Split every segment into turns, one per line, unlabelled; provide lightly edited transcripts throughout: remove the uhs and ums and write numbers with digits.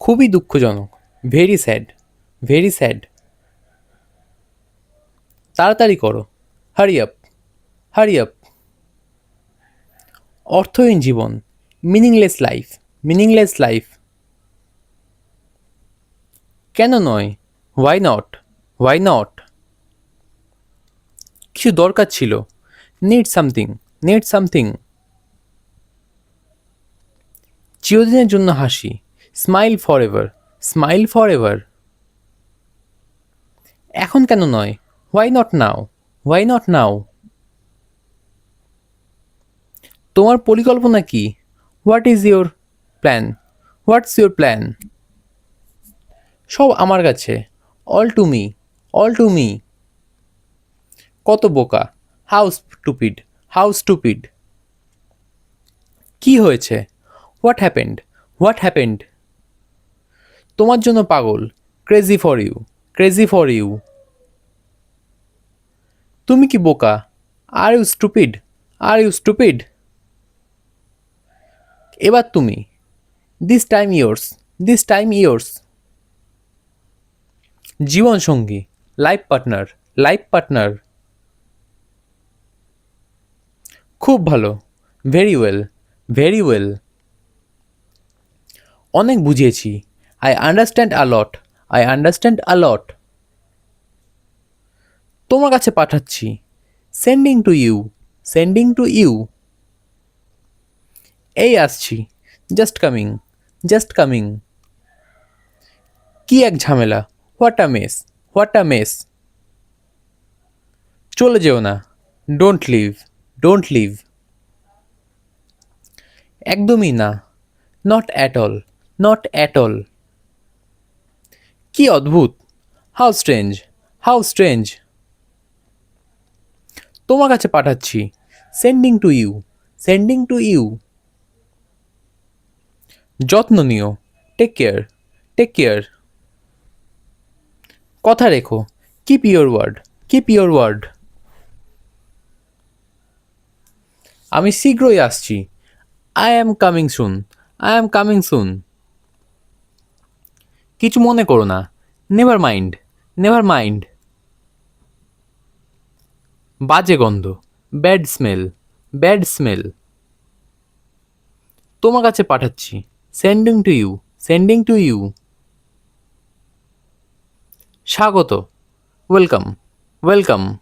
খুবই দুঃখজনক। Very sad, very sad. তাড়াতাড়ি করো। Hurry up, hurry up. অর্থহীন জীবন, মিনিংলেস লাইফ, মিনিংলেস লাইফ। কেন নয়? Why not, why not? কিছু দরকার ছিল। Need something, need something. চিরদিনের জন্য হাসি। Smile for ever, smile for ever. এখন কেন নয়? Why not now, why not now? তোমার পরিকল্পনা কি? What is your plan? What's your plan? সব আমার কাছে। All to me, all to me. কত বোকা! How stupid, how stupid! কি হয়েছে? What happened, what happened? তোমার জন্য পাগল। Crazy for you, crazy for you. তুমি কি বোকা? Are you stupid, are you stupid? এবার তুমি। This time yours, this time yours. জীবনসঙ্গী। Life partner, life partner. খুব ভালো। Very well, very well. অনেক বুঝিয়েছি। I understand a lot, I understand a lot. তোমার কাছে পাঠাচ্ছি। Sending to you, sending to you. এই আসছি। Just coming, just coming. কি এক ঝামেলা! What a mess, what a mess! চলে যেও না। Don't leave, don't leave. একদমই না। Not at all, not at all. কি অদ্ভুত! How strange, how strange! তোমার কাছে পাঠাচ্ছি। Sending to you, sending to you. যত্ন নিও। Take care, take care. কথা রেখো। Keep your word, keep your word. আমি শীঘ্রই আসছি। I am coming soon, I am coming soon. কিছু মনে করো না। Never mind, never mind. বাজে গন্ধ। Bad smell, bad smell. তোমার কাছে পাঠাচ্ছি। Sending to you, sending to you. স্বাগত। Welcome, welcome.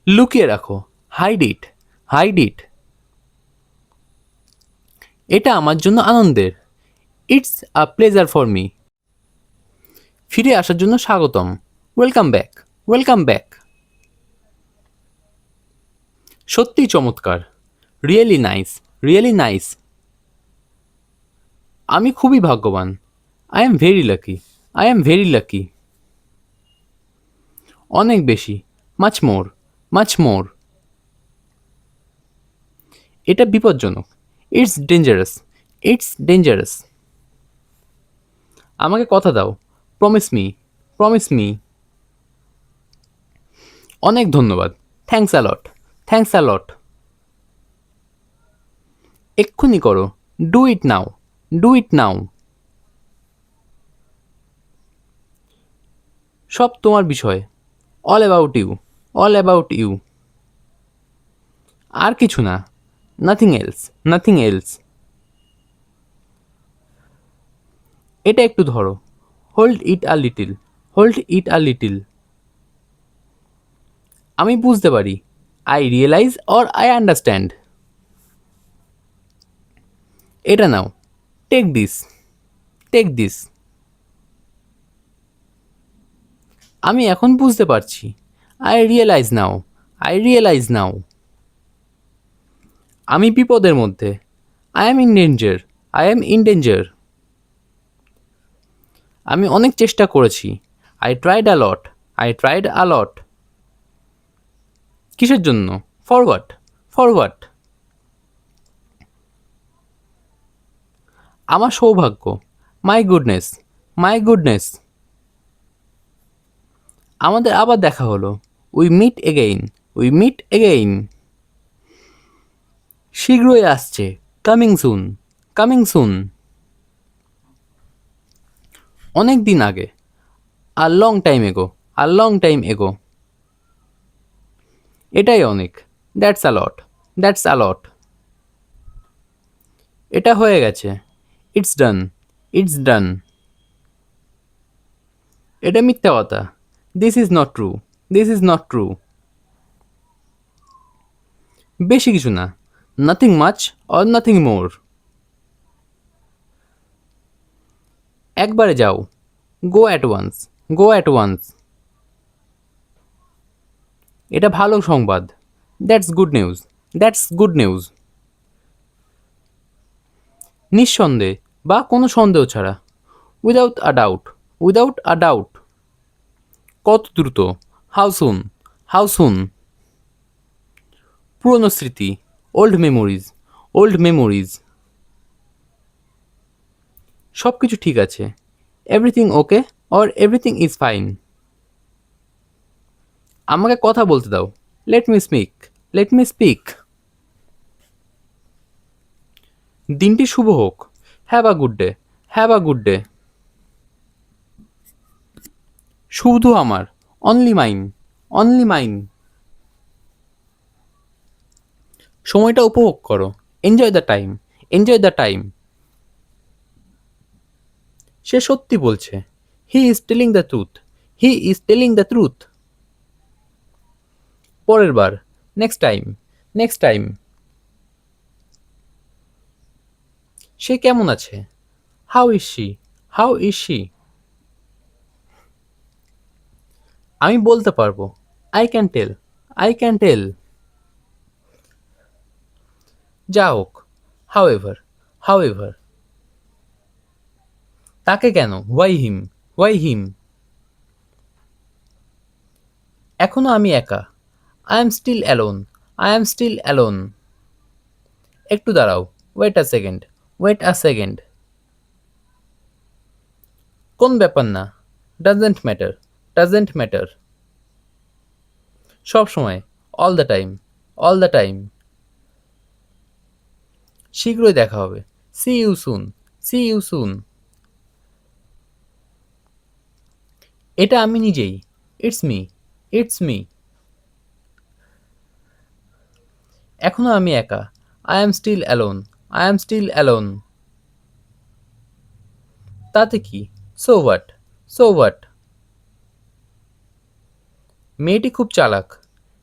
লুকিয়ে রাখো। Hide it, hide it. এটা আমার জন্য আনন্দের। It's a pleasure for me. ফিরে আসার জন্য স্বাগতম। Welcome back, welcome back. সত্যিই চমৎকার। Really nice, really nice. আমি খুবই ভাগ্যবান। I am very lucky, I am very lucky. অনেক বেশি। Much more, much more. এটা বিপজ্জনক। It's dangerous, it's dangerous. আমাকে কথা দাও। Promise me, promise me. অনেক ধন্যবাদ। Thanks a lot, thanks a lot. এক্ষুনি করো। Do it now, do it now. সব তোমার বিষয়। All about you, all about you. আর কিছু না। Nothing else, nothing else. এটা একটু ধরো। Hold it a little, hold it a little. আমি বুঝতে পারি। I realise or I understand. এটা নাও। Take this, take this. আমি এখন বুঝতে পারছি। I realise now, I realise now. আমি বিপদের মধ্যে। I am in danger, I am in danger. আমি অনেক চেষ্টা করেছি। I tried a lot, I tried a lot. কিসের জন্য? Forward, forward. আমার সৌভাগ্য। My goodness, my goodness. আমাদের আবার দেখা হলো। We meet again, we meet again. শীঘ্রই আসছে। Coming soon, coming soon. অনেক দিন আগে, আ লং টাইম এগো, আ লং টাইম এগো। এটাই অনেক, that's a lot, that's a লট। এটা হয়ে গেছে, ইটস ডান, ইটস ডান। এটা মিথ্যা কথা, this is not true, this is not true. বেশি কিছু না, nothing much or nothing more. একবারে যাও, go at once, go at once. এটা ভালো সংবাদ, that's good news, that's good news. নিঃসন্দেহে বা কোনো সন্দেহ ছাড়া, without a doubt, without a doubt. কত দ্রুত, হাউ সুন, হাউ সুন। পুরনো স্মৃতি, ওল্ড মেমোরিজ, ওল্ড মেমোরিজ। সব কিছু ঠিক আছে, everything okay or everything is fine. আমাকে কথা বলতে দাও, let me speak, let me speak. দিনটি শুভ হোক, have a good day, have a good day. শুধু আমার, অনলি মাইন, অনলি মাইন। সময়টা উপভোগ করো, enjoy the time, enjoy the time. সে সত্যি বলছে, he is telling the truth, he is telling the truth. পরের বার, নেক্সট টাইম, নেক্সট টাইম। সে কেমন আছে, how is she, how is she. আমি বলতে পারবো, I can tell, I can tell. যা হোক, হাউ এভার, হাউ এভার। তাকে কেন, ওয়াই হিম, ওয়াই হিম। এখনো আমি একা, I am still alone, I am still alone. একটু দাঁড়াও, wait a second, wait a second. কোন ব্যাপার না, ডাজেন্ট ম্যাটার, ডাজেন্ট ম্যাটার। সব সময়, all the time, all the time. শীঘ্রই দেখা হবে, see you soon, see you soon. এটা আমি নিজেই, ইটস মি, ইটস মি। এখনো আমি একা, I am still alone, I am still alone. তাতে কি, সো হোয়াট, সো হোয়াট। মেয়েটি খুব চালাক,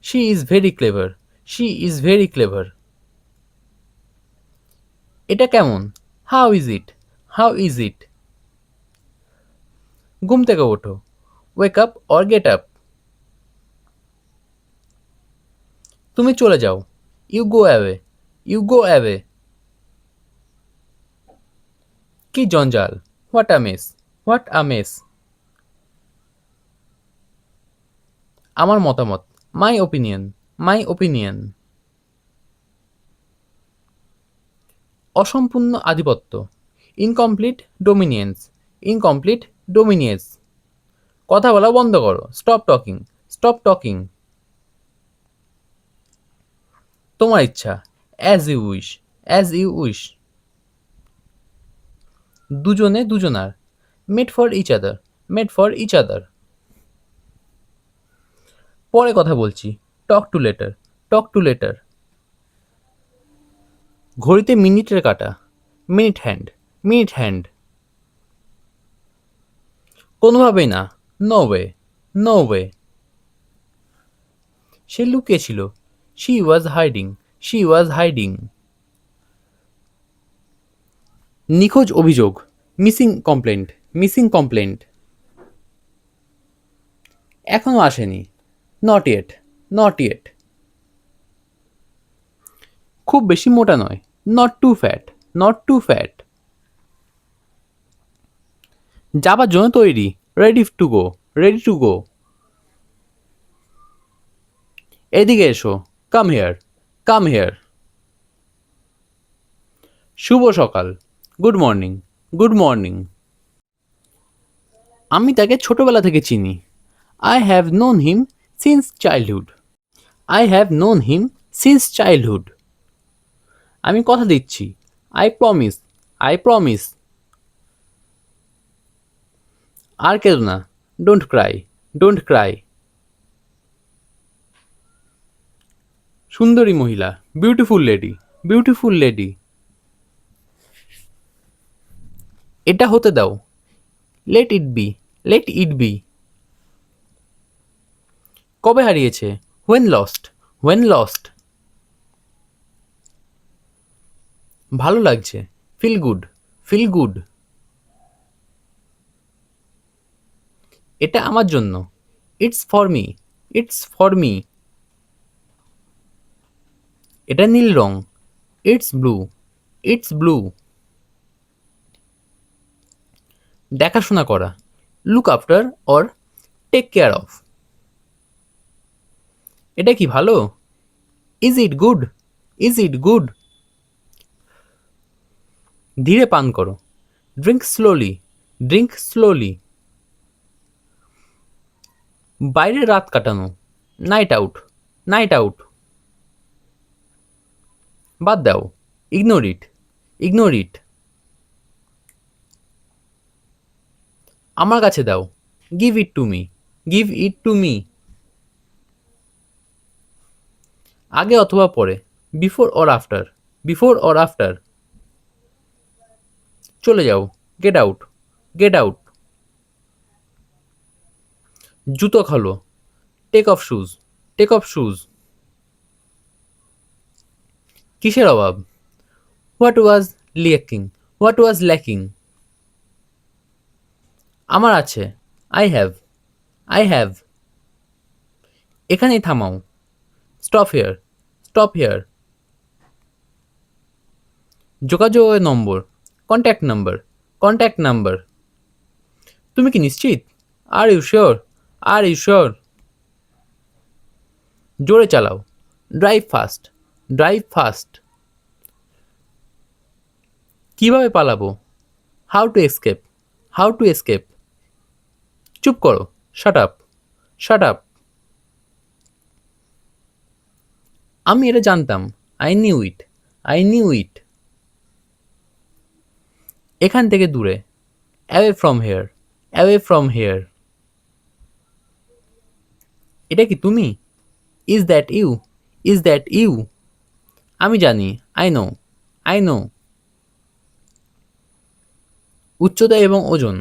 she is very clever, she is very clever. এটা কেমন, how is it, how is it. ঘুম থেকে ওঠো, wake up or get up. তুমি চলে যাও, you go away, you go away. কি জঞ্জাল, what a mess, what a mess. আমার মতামত, মাই ওপিনিয়ন, মাই ওপিনিয়ন। অসম্পূর্ণ আধিপত্য, ইনকমপ্লিট ডোমিনিয়েন্স, ইনকমপ্লিট ডোমিনিয়েন্স। কথা বলা বন্ধ করো, স্টপ টকিং, স্টপ টকিং। তোমার ইচ্ছা, as you wish, as you wish. দুজনে দুজনার, made for each other, made for each other. পরে কথা বলছি, talk to later, talk to later. ঘড়িতে মিনিটের কাঁটা, মিনিট হ্যান্ড, মিনিট হ্যান্ড। কোনোভাবেই না, নো ওয়ে, নো ওয়ে। সে লুকিয়েছিল, she was hiding, she was hiding. নিখোঁজ অভিযোগ, মিসিং কমপ্লেন্ট, মিসিং কমপ্লেন্ট। এখনো আসেনি, নট ইয়েট, নট ইয়েট। খুব বেশি মোটা নয়, not too fat, not too fat. যাবার জন্য তৈরি, ready to go, ready to go. এদিকে এসো, কাম হেয়ার, কাম হেয়ার। শুভ সকাল, গুড মর্নিং, গুড মর্নিং। আমি তাকে ছোটবেলা থেকে চিনি, I have known him since childhood, I have known him since childhood. আমি কথা দিচ্ছি, আই প্রমিস, আই প্রমিস। আর কেঁদো না, ডোন্ট ক্রাই, ডোন্ট ক্রাই। সুন্দরী মহিলা, বিউটিফুল লেডি, বিউটিফুল লেডি। এটা হতে দাও, let it be, let it be. কবে হারিয়েছে, হোয়েন লস্ট, হোয়েন লস্ট। ভালো লাগছে, ফিল গুড, ফিল গুড। এটা আমার জন্য, it's for me, it's for me. এটা নীল রং, ইটস ব্লু, ইটস ব্লু। দেখাশোনা করা, look after or take care of. এটা কি ভালো, is it good, is it good. ধীরে পান করো, ড্রিঙ্ক স্লোলি, ড্রিঙ্ক স্লোলি। বাইরে রাত কাটানো, নাইট আউট, নাইট আউট। বাদ দাও, ইগনোর ইট, ইগনোর ইট। আমার কাছে দাও, give it to me, give it to me. আগে অথবা পরে, before or after, before or after. চলে যাও, গেট আউট, গেট আউট। জুতো খোলো, take off shoes, take off shoes. কিসের অভাব, what was lacking, what was lacking. আমার আছে, আই হ্যাভ, আই হ্যাভ। এখানেই থামাও, স্টপ হেয়ার, স্টপ হেয়ার। যোগাযোগের number, contact number, contact number. তুমি কি নিশ্চিত, are you sure, are you sure. জোরে চালাও, ড্রাইভ ফাস্ট, ড্রাইভ ফাস্ট। কিভাবে পালাবো, how to escape, how to escape. চুপ করো, শাট আপ, শাট আপ। আমি এটা জানতাম, I knew it, I knew it. এখান থেকে দূরে, away from here, away from here. এটা কি তুমি, is that you, is that you. আমি জানি, আই নো, আই নো। উচ্চতা এবং ওজন,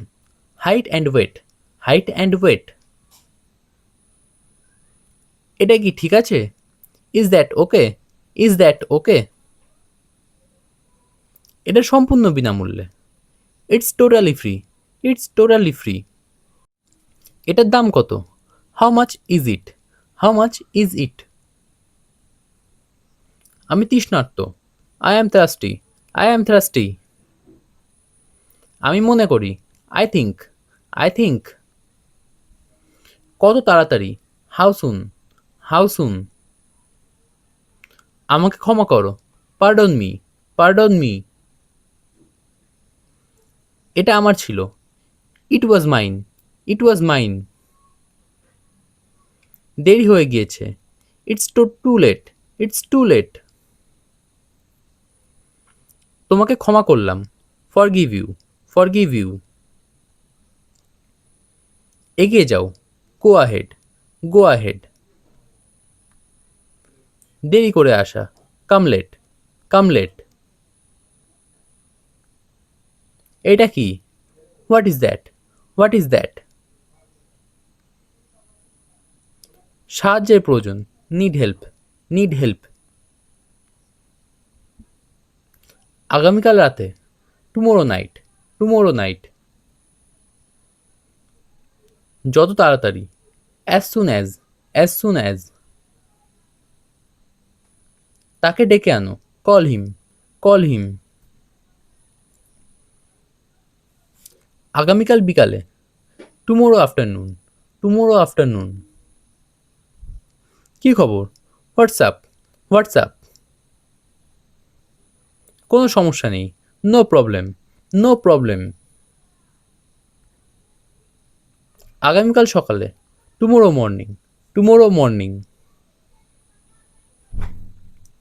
height and weight, height and weight. এটা কি ঠিক আছে, is that okay, is that okay. এটা সম্পূর্ণ বিনামূল্যে, it's totally free, it's totally free. এটার দাম কত, how much is it, how much is it. আমি তৃষ্ণার্ত, I am thirsty, I am thirsty. আমি মনে করি, আই থিঙ্ক, আই থিঙ্ক। কত তাড়াতাড়ি, হাউ সুন, হাউ সুন। আমাকে ক্ষমা করো, পার্ডন মি, পার্ডন মি। এটা আমার ছিল, ইট was mine, it was mine. দেরি হয়ে গিয়েছে, it's too too late, it's too late. তোমাকে ক্ষমা করলাম, ফরগিভ ইউ, ফরগিভ ইউ। এগিয়ে যাও, গো আহেড, গো আহেড। দেরি করে আসা, কাম লেট, কাম লেট। এটা কি, what is that, what is that. সাহায্যের প্রয়োজন, নিড হেল্প, নিড হেল্প। আগামীকাল রাতে, টুমোরো নাইট, টুমোরো নাইট। যত তাড়াতাড়ি, as soon as, as soon as. তাকে ডেকে আনো, কল হিম, কল হিম। আগামীকাল বিকালে, টুমোরো আফটারনুন, টুমোরো আফটারনুন। কি খবর, হোয়াটসঅ্যাপ, হোয়াটসঅ্যাপ। কোনো সমস্যা নেই, নো প্রবলেম, নো প্রবলেম। আগামীকাল সকালে, টুমোরো মর্নিং, টুমোরো মর্নিং।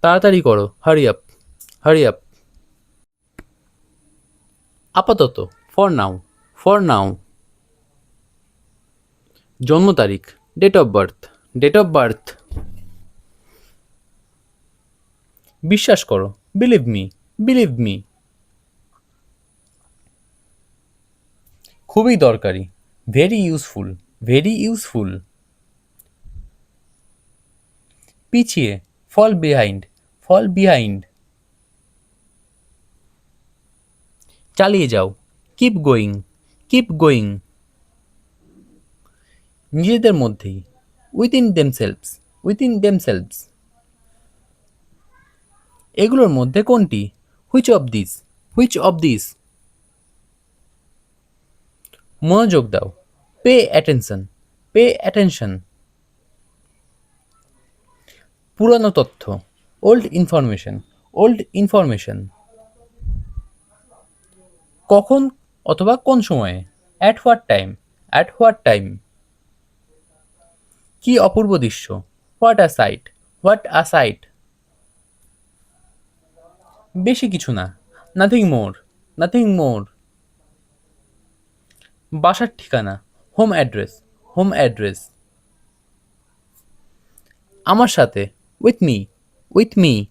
তাড়াতাড়ি করো, হারি আপ, হারি আপ। আপাতত, ফর নাও, ফর নাও। জন্ম তারিখ, date of birth, date of birth. বিশ্বাস করো, বিলিভ মি, বিলিভ মি। খুবই দরকারি, ভেরি ইউজফুল, ভেরি ইউজফুল। পিছিয়ে, ফল বিহাইন্ড, ফল বিহাইন্ড। চালিয়ে যাও, কিপ গোয়িং, কিপ গোয়িং। নিজেদের মধ্যেই, উইদিন দেমসেলভস, উইদিন দেমসেলভস। এগুলোর মধ্যে কোনটি? Which of this, which of this. মনোযোগ দাও, পে অ্যাটেনশন, পে অ্যাটেনশন। পুরানো তথ্য, ওল্ড ইনফরমেশন, ওল্ড ইনফরমেশন। কখন অথবা কোন সময়ে? At what time, at what time. কি অপূর্ব দৃশ্য, what a sight, what a sight. বেশি কিছু না, নাথিং মোর, নাথিং মোর। বাসার ঠিকানা, হোম অ্যাড্রেস, হোম অ্যাড্রেস। আমার সাথে, উইথ মি, উইথ মি।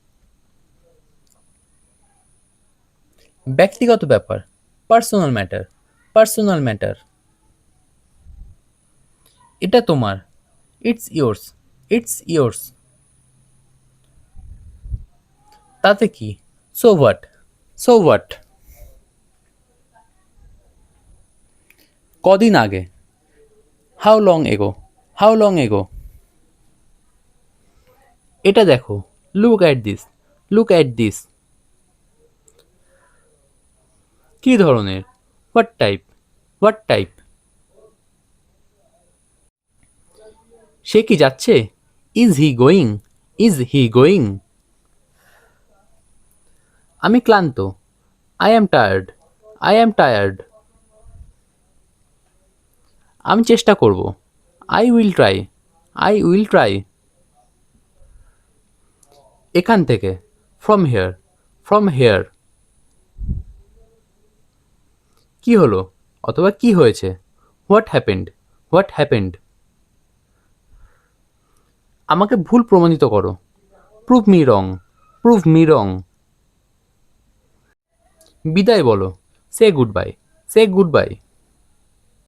ব্যক্তিগত ব্যাপার, পার্সোনাল ম্যাটার, পার্সোনাল ম্যাটার। এটা তোমার, ইটস ইয়োর্স, ইটস ইয়োর্স। তাতে কি? So what, so what. কদিন আগে, how long ago, how long ago. এটা দেখো, look at this, look at this. কি ধরনের? What type, what type. সে কি যাচ্ছে? Is he going, is he going. আমি ক্লান্ত, I am tired, I am tired. আমি চেষ্টা করব, I will try, I will try. এখান থেকে, ফ্রম হেয়ার, ফ্রম হেয়ার। কি হলো অথবা কি হয়েছে? What happened, what happened. আমাকে ভুল প্রমাণিত করো, প্রুভ মি রং, প্রুভ মি রং। বিদায় বলো, সে গুড বাই, সে গুড বাই।